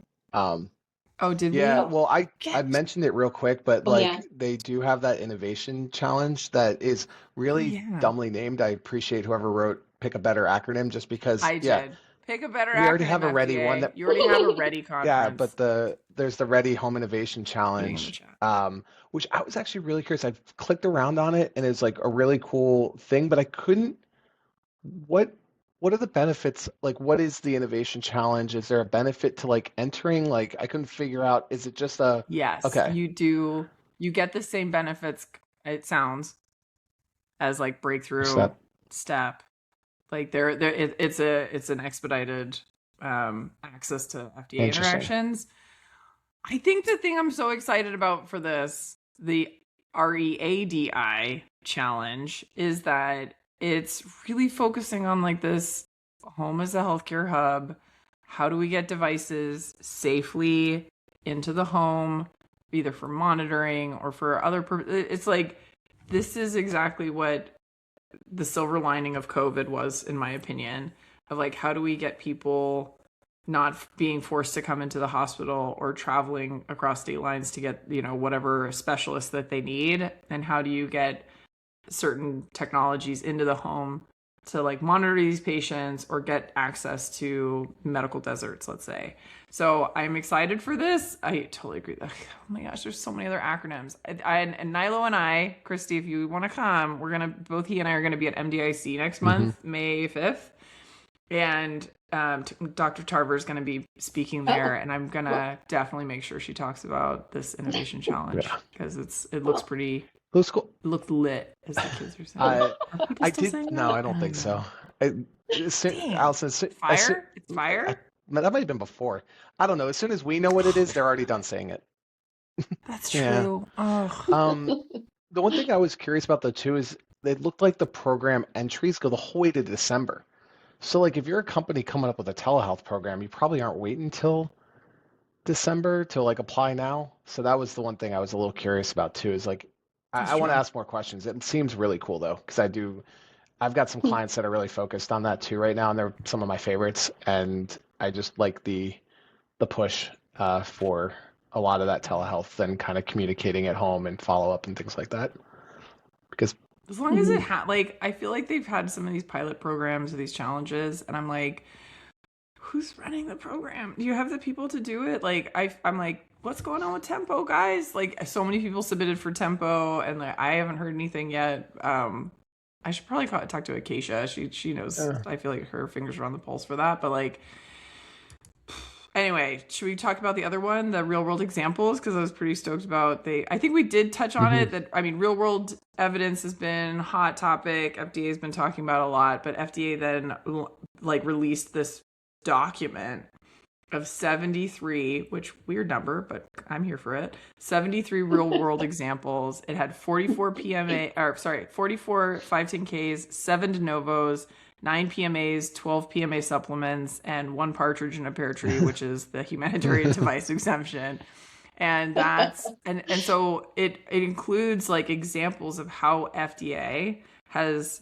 A: Oh, did
B: Yeah,
A: we?
B: well, I
A: Get.
B: mentioned it real quick, but
C: Oh yeah.
B: like they do have that innovation challenge that is
A: Oh,
B: really
A: yeah.
B: dumbly named. I appreciate whoever wrote pick a better acronym just because,
A: I
B: yeah,
A: did. Pick a better
B: we already have
A: acronym,
B: a ready one
A: FDA.
B: that,
A: You already have a ready
B: yeah,
A: conference.
B: but there's the READI Home Innovation
A: Putting in the
B: Challenge,
A: chat.
B: which I was actually really curious. I've clicked around on it and it's like a really cool thing, but I couldn't. What what are the benefits? Like, what is the innovation challenge? Is there a benefit to like entering? Like, I couldn't figure out. Is it just a
A: Yes,
B: okay
A: you do. You get the same benefits, it sounds, as like breakthrough
B: step?
A: step. Like it's an expedited access to FDA
B: Interesting.
A: interactions. I think the thing I'm so excited about for this, the READI challenge, is that it's really focusing on like this home as a healthcare hub. How do we get devices safely into the home, either for monitoring or for other purposes? It's like this is exactly what the silver lining of COVID was, in my opinion, of like how do we get people not being forced to come into the hospital or traveling across state lines to get, whatever specialist that they need, and how do you get certain technologies into the home to like monitor these patients or get access to medical deserts, let's say. So I'm excited for this. I totally agree. Oh my gosh, there's so many other acronyms. And Nilo and I, Kristy, if you want to come, both he and I are gonna be at MDIC next
B: Hmm.
A: month, May 5th, and Dr. Tarver is going to be speaking there,
C: Oh,
A: and I'm gonna definitely make sure she talks about this innovation challenge
B: Yeah,
A: because it looks pretty,
B: it was cool.
A: it looked lit, as the kids are saying.
B: I
A: Are people
B: I
A: still
B: did
A: saying
B: no,
A: that?
B: I don't
A: I
B: think
A: don't
B: so.
A: know. Dang,
B: Allison,
A: fire! It's
B: I,
A: fire.
B: that might have been before. I don't know. As soon as we know what it is, they're already done saying it.
A: That's
B: Yeah.
A: true. Oh,
B: Um, the one thing I was curious about though too is it looked like the program entries go the whole way to December. So like if you're a company coming up with a telehealth program, you probably aren't waiting till December to like apply now. So that was the one thing I was a little curious about too, is like
A: that's
B: I want to
A: true.
B: ask more questions. It seems really cool though, because I've got some clients that are really focused on that too right now, and they're some of my favorites. And I just like the push for a lot of that telehealth and kind of communicating at home and follow up and things like that. Because
A: As long as like, I feel like they've had some of these pilot programs or these challenges, and I'm like, who's running the program? Do you have the people to do it? Like I'm like, what's going on with Tempo, guys? Like so many people submitted for Tempo, and like I haven't heard anything yet. I should probably talk to Acacia. She knows. I feel like her fingers are on the pulse for that. But like, anyway, should we talk about the other one, the real world examples? Because I was pretty stoked about I think we did touch on it. That I mean, real world evidence has been a hot topic. FDA has been talking about a lot, but FDA then like released this document of 73, which weird number, but I'm here for it. 73 real world examples. It had 44 PMA, or sorry, 44 510Ks, 7 De Novos, 9 PMAs, 12 PMA supplements, and 1 partridge in a pear tree, which is the humanitarian device exemption. And so it includes like examples of how FDA has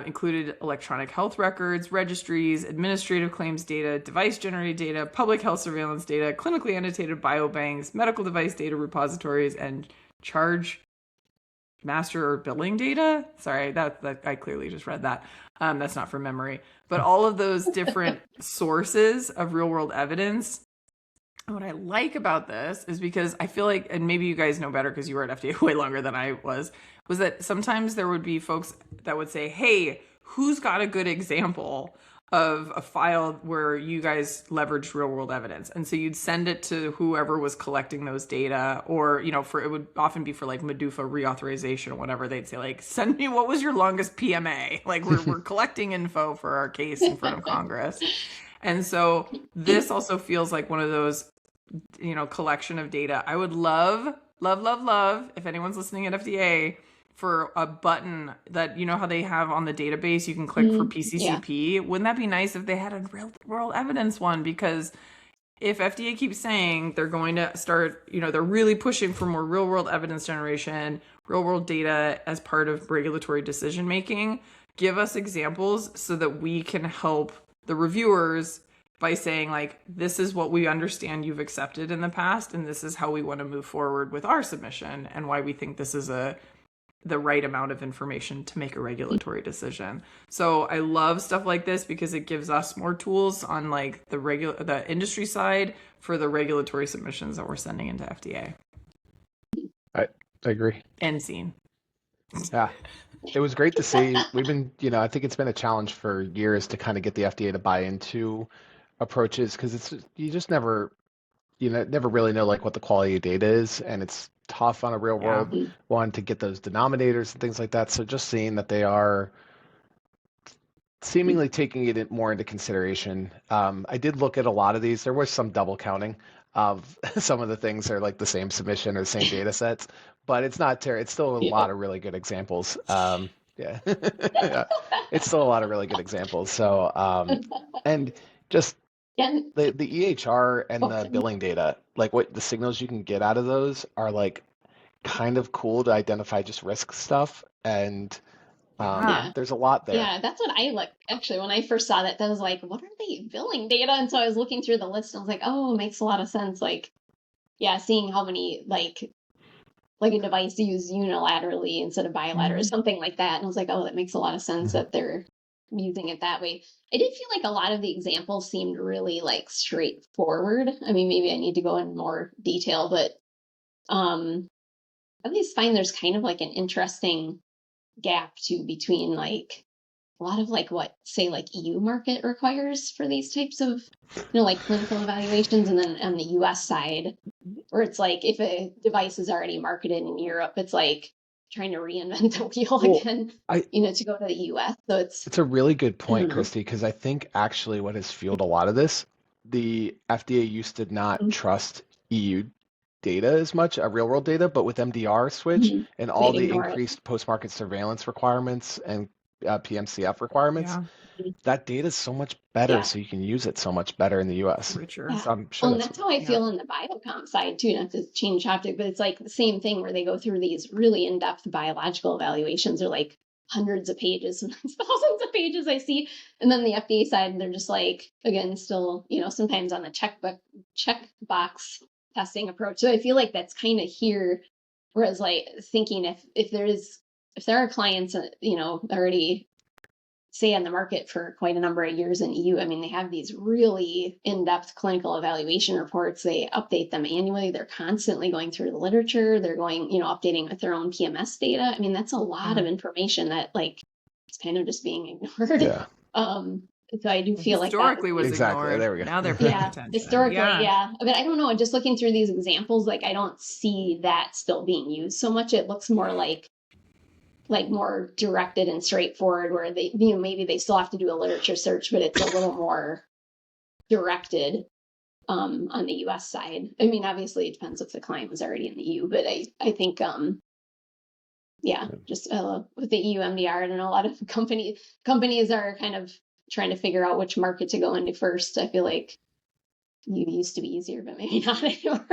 A: included electronic health records, registries, administrative claims data, device-generated data, public health surveillance data, clinically annotated biobanks, medical device data repositories, and charge master or billing data. Sorry, that I clearly just read that. That's not from memory. But all of those different sources of real-world evidence. And what I like about this is because I feel like, and maybe you guys know better because you were at FDA way longer than I was that sometimes there would be folks that would say, hey, who's got a good example of a file where you guys leveraged real world evidence? And so you'd send it to whoever was collecting those data, or, it would often be for like MDUFA reauthorization or whatever. They'd say like, send me, what was your longest PMA? Like we're collecting info for our case in front of Congress. And so this also feels like one of those, collection of data. I would love, if anyone's listening at FDA, for a button that, how they have on the database, you can click for PCCP. Yeah. Wouldn't that be nice if they had a real world evidence one? Because if FDA keeps saying they're going to start, they're really pushing for more real world evidence generation, real world data as part of regulatory decision making, give us examples so that we can help the reviewers by saying like, this is what we understand you've accepted in the past, and this is how we want to move forward with our submission, and why we think this is the right amount of information to make a regulatory decision. So I love stuff like this because it gives us more tools on like the industry side for the regulatory submissions that we're sending into FDA.
B: I agree.
A: End scene.
B: Yeah. It was great to see. We've been, I think it's been a challenge for years to kind of get the FDA to buy into approaches, because you just never really know like what the quality of data is, and it's tough on a real world one to get those denominators and things like that. So just seeing that they are seemingly taking it more into consideration. I did look at a lot of these. There was some double counting of some of the things are like the same submission or the same data sets, but it's not it's still a lot of really good examples. Yeah. It's still a lot of really good examples. So, and just the EHR and the billing data, like what the signals you can get out of those are like kind of cool to identify just risk stuff. And there's a lot there.
C: Yeah, that's what I looked, actually, when I first saw that, I was like, what are they billing data? And so I was looking through the list and I was like, oh, it makes a lot of sense. Like, yeah, seeing how many, like a device used unilaterally instead of bilaterally, something like that. And I was like, oh, that makes a lot of sense that they're using it that way. I did feel like a lot of the examples seemed really like straightforward. I mean, maybe I need to go in more detail, but I always find there's kind of like an interesting gap too between like a lot of like what say like EU market requires for these types of like clinical evaluations, and then on the US side where it's like if a device is already marketed in Europe, it's like trying to reinvent the wheel again, to go to the US. So it's
B: a really good point, Kristy, because I think actually what has fueled a lot of this, the FDA used to not trust EU data as much, real world data, but with MDR switch and all the increased post-market surveillance requirements and PMCF requirements, that data is so much better, so you can use it so much better in the US.
A: Richer.
C: Yeah.
B: So I'm sure
C: and that's how I feel on the biocom side too, not to change topic, but it's like the same thing where they go through these really in-depth biological evaluations. They're like hundreds of pages, sometimes thousands of pages I see. And then the FDA side, they're just like, again, still, sometimes on the checkbox testing approach. So I feel like that's kind of here. Whereas like thinking if there are clients, already say on the market for quite a number of years in EU, I mean, they have these really in-depth clinical evaluation reports. They update them annually. They're constantly going through the literature. They're going, updating with their own PMS data. I mean, that's a lot of information that like it's kind of just being ignored.
B: Yeah.
C: So I do feel
A: historically
C: like
A: was ignored.
B: There we go.
A: Now they're paying attention.
C: Historically, But I don't know. Just looking through these examples, like I don't see that still being used so much. It looks more like more directed and straightforward, where they, maybe they still have to do a literature search, but it's a little more directed on the US side. I mean, obviously it depends if the client was already in the EU, but I think, just with the EU MDR, I don't know, a lot of companies are kind of trying to figure out which market to go into first. I feel like EU used to be easier, but maybe not anymore.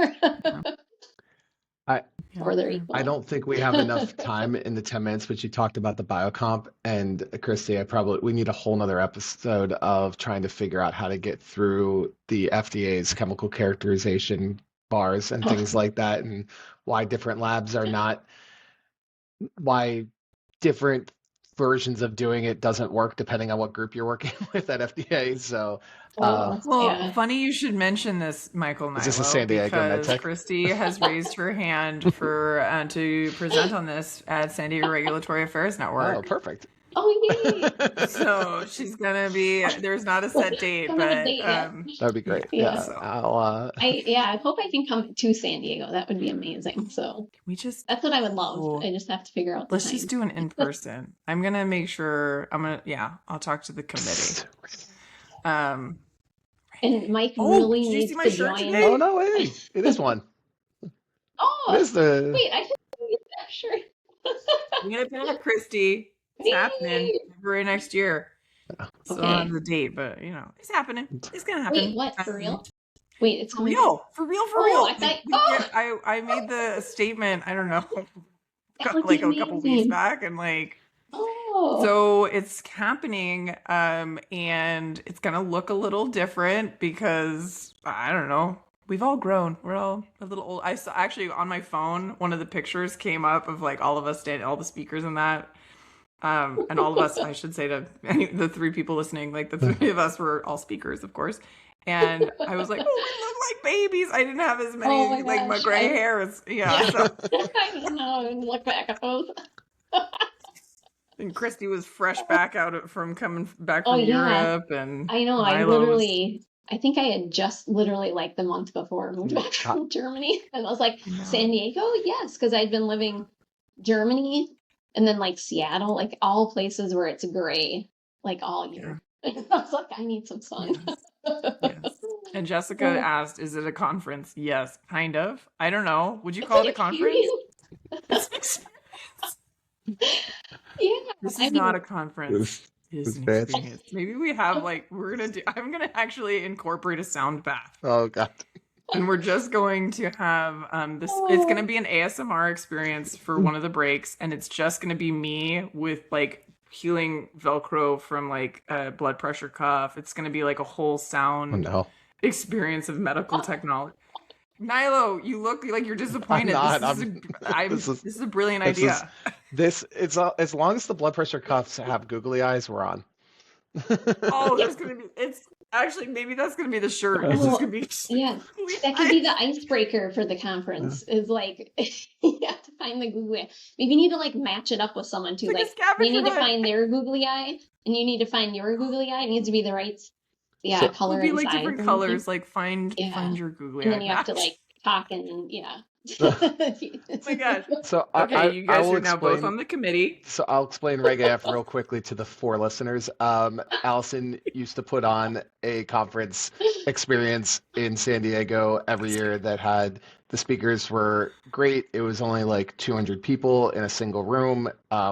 C: Or they're equal.
B: I don't think we have enough time in the 10 minutes, but you talked about the biocomp, and Kristy, we need a whole nother episode of trying to figure out how to get through the FDA's chemical characterization bars and things like that, and why different labs are not, why different versions of doing it doesn't work depending on what group you're working with at FDA. So,
A: funny you should mention this, Michael Nilo,
B: is this a San Diego
A: because
B: MedTech?
A: Kristy has raised her hand for to present on this at San Diego Regulatory Affairs Network.
B: Oh, perfect.
C: Oh, yay!
A: So she's gonna be. There's not a set date, but
B: that'd be great. Yeah, so.
C: I hope I can come to San Diego. That would be amazing. So that's what I would love.
A: Cool.
C: I just have to figure out.
A: Let's just do an in person. I'm gonna make sure. I'll talk to the committee.
C: And Mike really needs to join.
B: Today? Oh no, way! It is one.
C: Oh,
B: it is the.
C: Wait, I should get that shirt.
A: I'm gonna pin it, Kristy. It's happening February next year. So on the date, but it's happening. It's gonna happen.
C: Wait, what? For real? Wait, it's
A: for real. For real. I made the statement. I don't know, like a couple weeks back, and like So it's happening, and it's gonna look a little different because I don't know. We've all grown. We're all a little old. I saw actually on my phone, one of the pictures came up of like all of us standing, all the speakers in that. And all of us, I should say to the three people listening, like the three of us were all speakers, of course. And I was like, oh, we look like babies. I didn't have as many, like my gray hair. So.
C: I don't know. Look back at those.
A: And Kristy was fresh back coming back from Europe, and
C: I know. I think I had just literally like the month before moved back from Germany, and I was like, San Diego, yes, because I'd been living Germany and then like Seattle, like all places where it's gray, like all year. I was like, I need some sun.
A: Yes. And Jessica asked, "Is it a conference?" Yes, kind of. I don't know. Would you call it a conference? It's an experience. This is not a conference. It's an experience. Maybe we have I'm gonna actually incorporate a sound bath.
B: Oh God.
A: And we're just going to have this. It's gonna be an ASMR experience for one of the breaks, and it's just gonna be me with like healing Velcro from like a blood pressure cuff. It's gonna be like a whole sound experience of medical technology. Nilo, you look like you're disappointed. This is a brilliant idea.
B: As long as the blood pressure cuffs have googly eyes, we're on.
C: Maybe
A: that's gonna be the shirt. It's just gonna be
C: that could be the icebreaker for the conference. Is like you have to find the googly eye. Maybe you need to like match it up with someone too. Like they need to find their googly eye, and you need to find your googly eye. It needs to be the right color.
A: It'll be like different colors. Like find your googly eye.
C: And then you have to like talk and
A: Oh my gosh.
B: So
A: you guys are now both on the committee.
B: So I'll explain Reg AF real quickly to the 4 listeners. Allison used to put on a conference experience in San Diego every year that had the speakers were great. It was only like 200 people in a single room.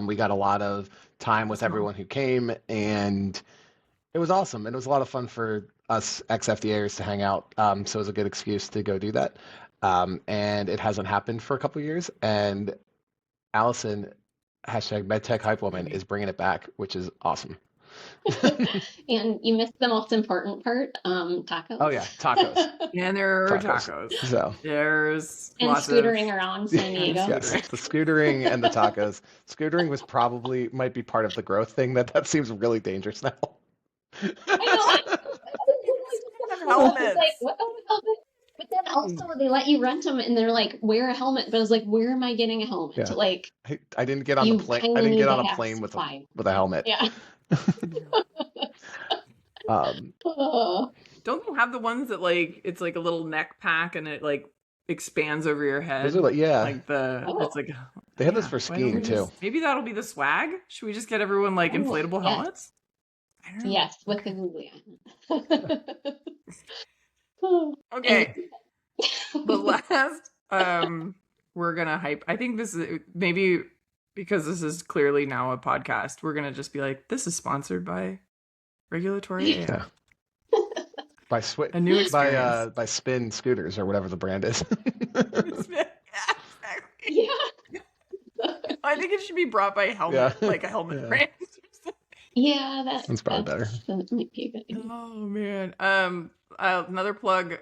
B: We got a lot of time with everyone who came, and it was awesome. And it was a lot of fun for us ex-FDAers to hang out. So it was a good excuse to go do that. And it hasn't happened for a couple of years. And Allison, hashtag MedTech Hype Woman, is bringing it back, which is awesome.
C: And you missed the most important part, tacos.
B: Oh yeah, tacos.
A: And there are tacos.
B: So
C: there's scootering around San Diego.
B: Yes, the scootering and the tacos. Scootering might be part of the growth thing. That seems really dangerous now.
C: I know. Like, what the helmet? But then also they let you rent them, and they're like, wear a helmet. But I was like, where am I getting a helmet?
B: Yeah.
C: Like,
B: I didn't get on the plane. I didn't get on a plane with a helmet.
C: Yeah.
A: Don't you have the ones that like it's like a little neck pack and it like expands over your head?
B: Those are like
A: it's like
B: they have this for skiing too.
A: Maybe that'll be the swag. Should we just get everyone like inflatable helmets?
C: I don't know. Yes, with the googly eye.
A: Okay. The last we're gonna hype. I think this is maybe because this is clearly now a podcast, we're gonna just be like, this is sponsored by Regulatory AF.
B: Yeah. By Spin Scooters or whatever the brand is.
C: Yeah.
A: I think it should be brought by Helmet, like a helmet brand.
C: Yeah,
B: that's probably better.
C: That might be a good idea.
A: Oh man. Another plug.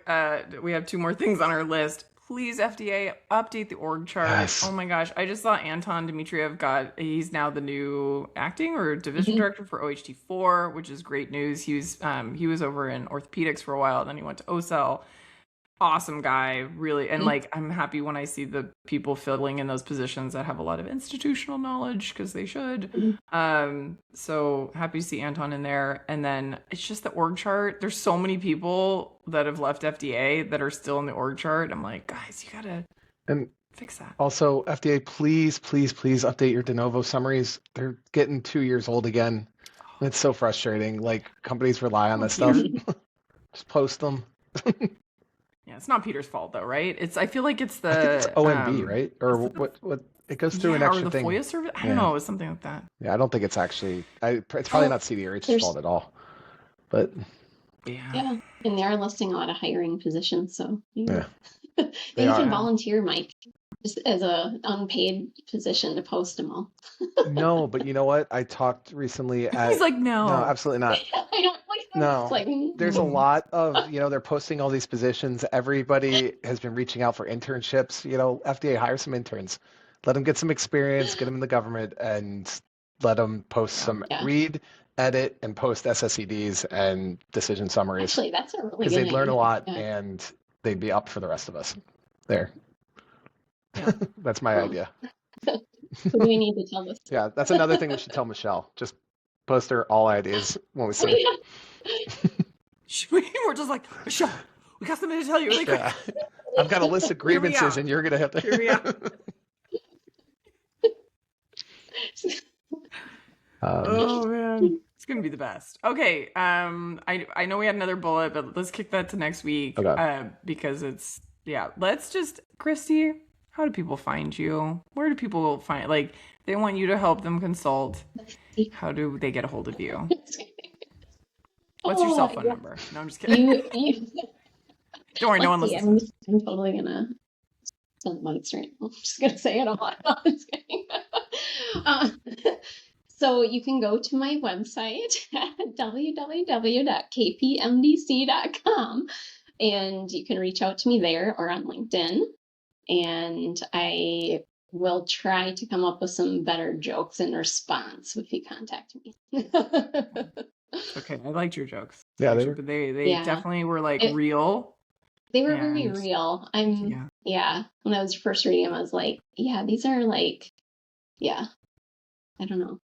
A: We have 2 more things on our list. Please, FDA, update the org chart.
B: Yes.
A: Oh my gosh. I just saw Anton Dmitriev he's now the new acting or division director for OHT4, which is great news. He was over in orthopedics for a while, then he went to OCEL. Awesome guy, really. And like, I'm happy when I see the people filling in those positions that have a lot of institutional knowledge, because they should. So happy to see Anton in there. And then it's just the org chart. There's so many people that have left FDA that are still in the org chart. I'm like, guys, you gotta fix that.
B: Also, FDA, please update your De Novo summaries. They're getting 2 years old again. It's so frustrating. Like, companies rely on this stuff. Just post them.
A: Yeah, it's not Peter's fault though, right? I feel like it's the
B: it's OMB, right? Or what it goes through an extra thing.
A: Or the FOIA service. I don't know. It was something like that.
B: Yeah, I don't think it's actually. It's probably not CDRH's fault at all. But
C: yeah, and they are listing a lot of hiring positions. So
B: yeah,
C: you can volunteer, Mike. just as a unpaid position to post them all.
B: No, but you know what? I talked recently at.
A: He's like,
B: No,
A: no.
B: absolutely not.
C: I don't like
B: No,
C: like,
B: there's a lot of, they're posting all these positions. Everybody has been reaching out for internships. FDA, hire some interns. Let them get some experience, get them in the government, and let them post some read, edit, and post SSEDs and decision summaries.
C: Actually, that's a really good
B: because they'd learn a lot
C: Yeah.
B: and they'd be up for the rest of us. There.
A: Yeah.
B: That's my idea.
C: So we need to tell this.
B: Yeah, that's another thing we should tell Michelle. Just post her all ideas when we see her.
A: We're just like, Michelle, we got something to tell you really quick.
B: Yeah. I've got a list of grievances and you're going to have to.
A: Hear me out. Oh man, it's gonna be the best. Okay, I know we had another bullet, but let's kick that to next week.
B: Okay.
A: Because it's let's just, Kristy, how do people find you? Where do people find, like, they want you to help them consult? How do they get a hold of you? What's your cell phone number? No, I'm just kidding. Don't worry, no one listens.
C: I'm totally gonna send mics right now. I'm just gonna say it a lot. No, I'm just kidding. So you can go to my website at www.kpmdc.com and you can reach out to me there or on LinkedIn. And I will try to come up with some better jokes in response if you contact me.
A: Okay, I liked your jokes.
B: Yeah,
A: they definitely were like real.
C: They were very real. When I was first reading them, I was like, yeah, these are like, I don't know.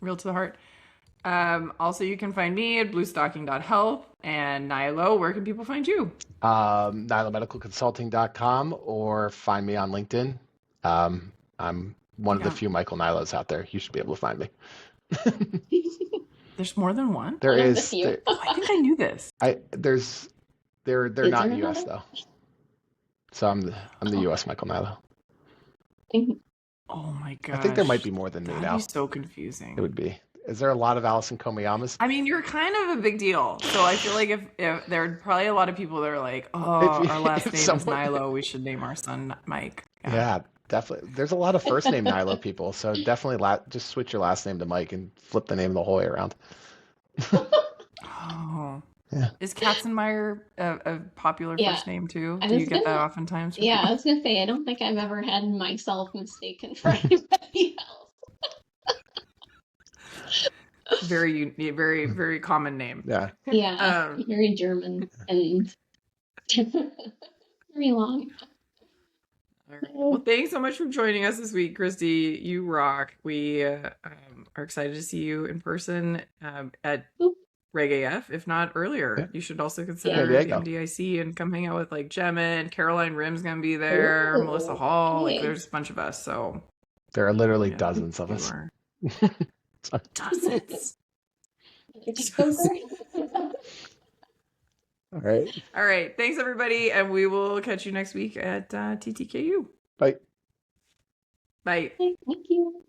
A: Real to the heart. Also, you can find me at bluestocking.health. And Nilo, where can people find you?
B: NiloMedicalConsulting.com or find me on LinkedIn. I'm one of the few Michael Nilos out there. You should be able to find me.
A: There's more than one?
B: There is.
A: I think I knew this.
B: They're not in the US though. So I'm the US Michael Nilo.
A: Oh my gosh.
B: I think there might be more than me now.
A: That'd be so confusing.
B: It would be. Is there a lot of Allison Komiyamas?
A: I mean, you're kind of a big deal. So I feel like if there are probably a lot of people that are like, our last name is Nilo, we should name our son Mike.
B: Yeah, definitely. There's a lot of first name Nilo people. So definitely just switch your last name to Mike and flip the name the whole way around.
A: Oh. Yeah. Is Katzenmeyer a popular first name too? Do you get that oftentimes?
C: Yeah, I was going to say, I don't think I've ever had myself mistaken for anybody else.
A: Very, very, very common name.
B: Yeah.
C: Yeah, very German and very long.
A: All right. Well, thanks so much for joining us this week, Kristy. You rock. We are excited to see you in person at Reg AF, if not earlier. Yeah. You should also consider the MDIC and come hang out with like Gemma and Caroline Rim's gonna be there, Melissa Hall. Like there's a bunch of us. So
B: there are literally dozens of us.
A: Dozens.
B: All right.
A: All right. Thanks everybody, and we will catch you next week at TTKU.
B: Bye.
A: Bye.
C: Thank you.